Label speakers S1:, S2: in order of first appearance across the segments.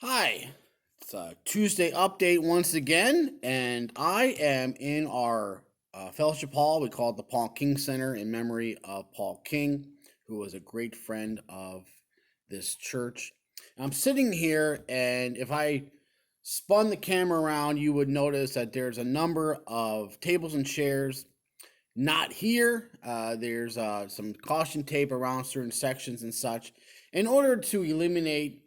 S1: Hi, it's a Tuesday update once again, and I am in our fellowship hall. We call it the Paul King Center in memory of Paul King, who was a great friend of this church. I'm sitting here, and if I spun the camera around, you would notice that there's a number of tables and chairs not here. There's some caution tape around certain sections and such in order to eliminate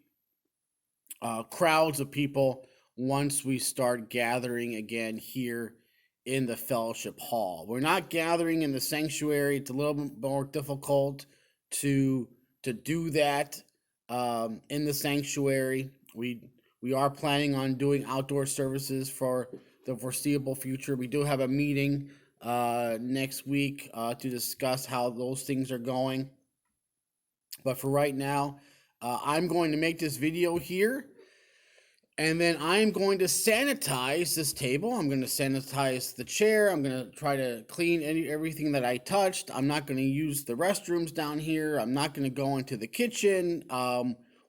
S1: crowds of people once we start gathering again here in the fellowship hall. We're not gathering in the sanctuary. It's a little bit more difficult to do that in the sanctuary. We are planning on doing outdoor services for the foreseeable future. We do have a meeting next week to discuss how those things are going. But for right now, I'm going to make this video here. And then I'm going to sanitize this table. I'm going to sanitize the chair. I'm going to try to clean everything that I touched. I'm not going to use the restrooms down here. I'm not going to go into the kitchen.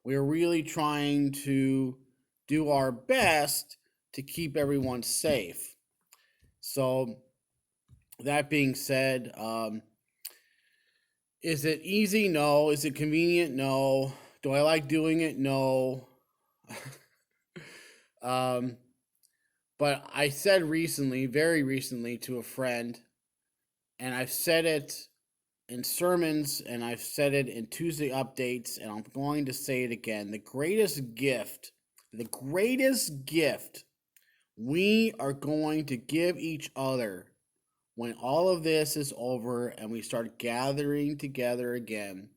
S1: We're really trying to do our best to keep everyone safe. So that being said, is it easy? No. Is it convenient? No. Do I like doing it? No. But I said recently, very recently, to a friend, and I've said it in sermons and I've said it in Tuesday updates, and I'm going to say it again. The greatest gift we are going to give each other when all of this is over and we start gathering together again,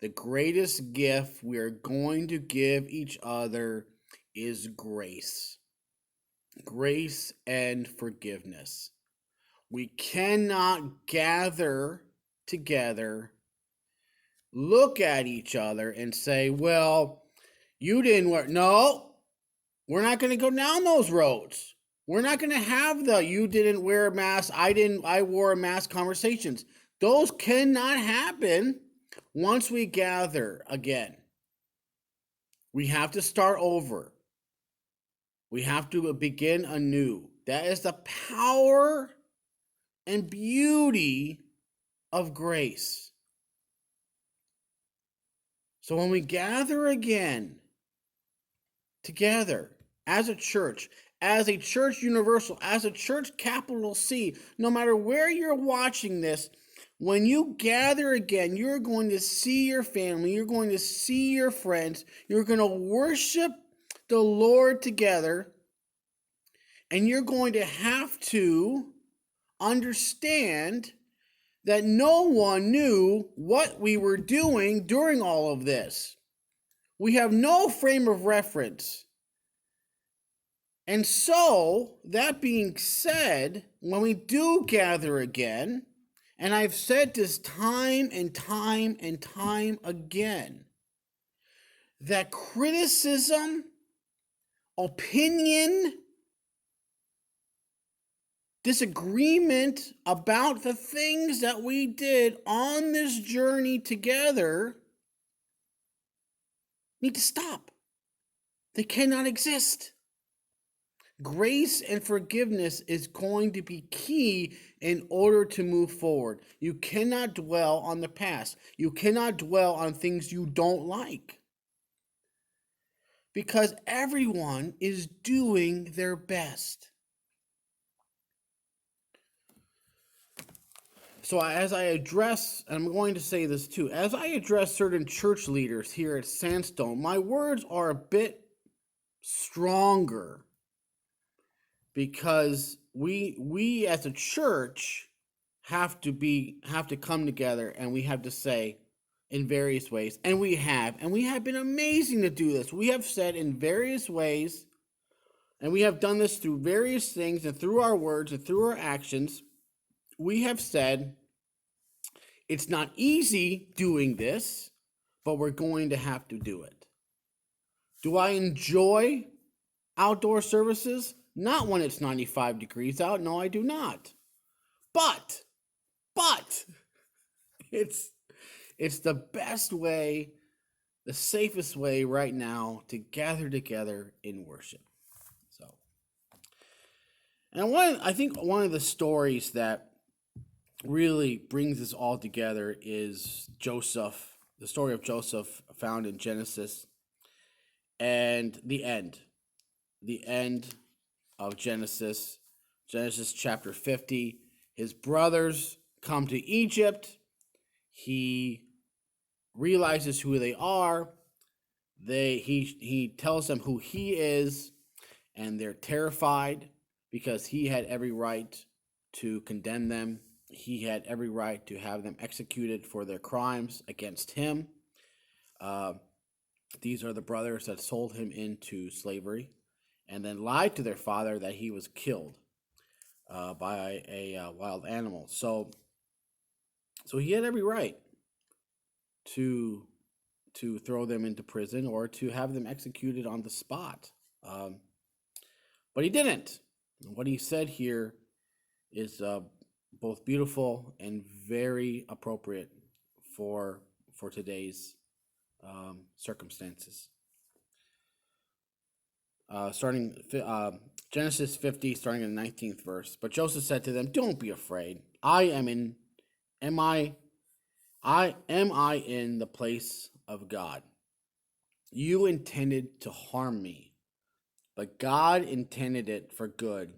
S1: the greatest gift we are going to give each other is grace. Grace and forgiveness. We cannot gather together, look at each other, and say, well, you didn't wear. No, we're not going to go down those roads. We're not going to have the you didn't wear a mask, I wore a mask conversations. Those cannot happen once we gather again. We have to start over. We have to begin anew. That is the power and beauty of grace. So when we gather again together as a church universal, as a church capital C, no matter where you're watching this, when you gather again, you're going to see your family, you're going to see your friends, you're going to worship the Lord together, and you're going to have to understand that no one knew what we were doing during all of this. We have no frame of reference. And so, that being said, when we do gather again, and I've said this time and time and time again, that criticism, opinion, disagreement about the things that we did on this journey together need to stop. They cannot exist. Grace and forgiveness is going to be key in order to move forward. You cannot dwell on the past. You cannot dwell on things you don't like. Because everyone is doing their best. So as I address, and I'm going to say this too, as I address certain church leaders here at Sandstone, my words are a bit stronger because we as a church have to come together, and we have to say in various ways, and we have been amazing to do this. We have said in various ways, and we have done this through various things and through our words and through our actions. We have said it's not easy doing this, but we're going to have to do it. Do I enjoy outdoor services? Not when it's 95 degrees out. No, I do not. But it's the best way the safest way right now to gather together in worship. So, and I think one of the stories that really brings this all together is Joseph, the story of Joseph found in Genesis, and the end of Genesis, Genesis chapter 50. His brothers come to Egypt. He realizes who they are. He tells them who he is, and they're terrified because he had every right to condemn them. He had every right to have them executed for their crimes against him. These are the brothers that sold him into slavery and then lied to their father that he was killed by a wild animal. So he had every right to throw them into prison or to have them executed on the spot. But he didn't. What he said here is both beautiful and very appropriate for today's circumstances. Starting Genesis 50, starting in the 19th verse. But Joseph said to them, "Don't be afraid. Am I in the place of God? You intended to harm me, but God intended it for good,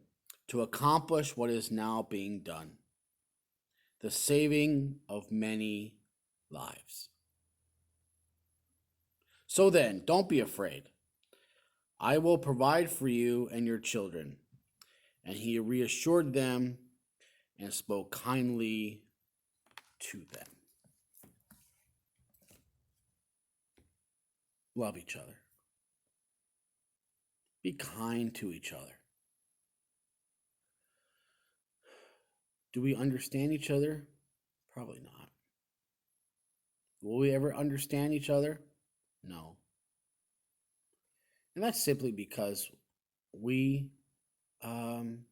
S1: to accomplish what is now being done, the saving of many lives. So then, don't be afraid. I will provide for you and your children." And he reassured them and spoke kindly to them. Love each other. Be kind to each other. Do we understand each other? Probably not. Will we ever understand each other? No. And that's simply because we don't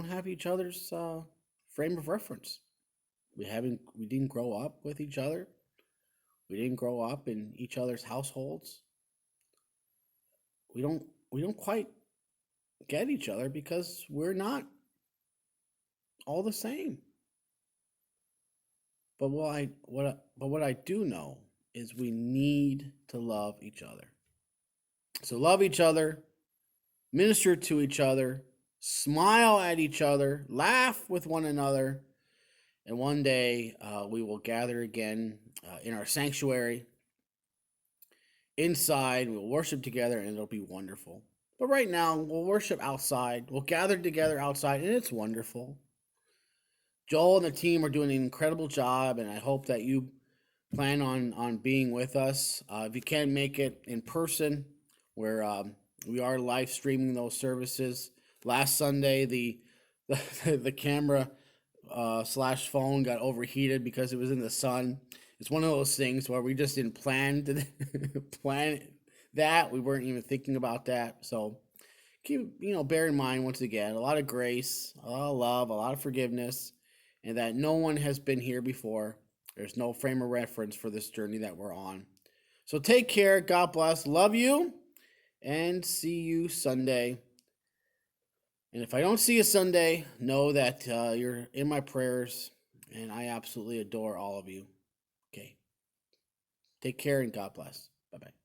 S1: have each other's frame of reference. We didn't grow up with each other. We didn't grow up in each other's households. We don't quite get each other because we're not all the same. But what I do know is we need to love each other. So love each other, minister to each other, smile at each other, laugh with one another, and one day we will gather again in our sanctuary. Inside, we'll worship together, and it'll be wonderful. But right now, we'll worship outside. We'll gather together outside, and it's wonderful. Joel and the team are doing an incredible job, and I hope that you plan on being with us. If you can't make it in person, we are live streaming those services. Last Sunday, the camera slash phone got overheated because it was in the sun. It's one of those things where we just didn't plan that. We weren't even thinking about that. So bear in mind, once again, a lot of grace, a lot of love, a lot of forgiveness, and that no one has been here before. There's no frame of reference for this journey that we're on. So take care. God bless. Love you. And see you Sunday. And if I don't see you Sunday, know that you're in my prayers, and I absolutely adore all of you. Okay. Take care and God bless. Bye-bye.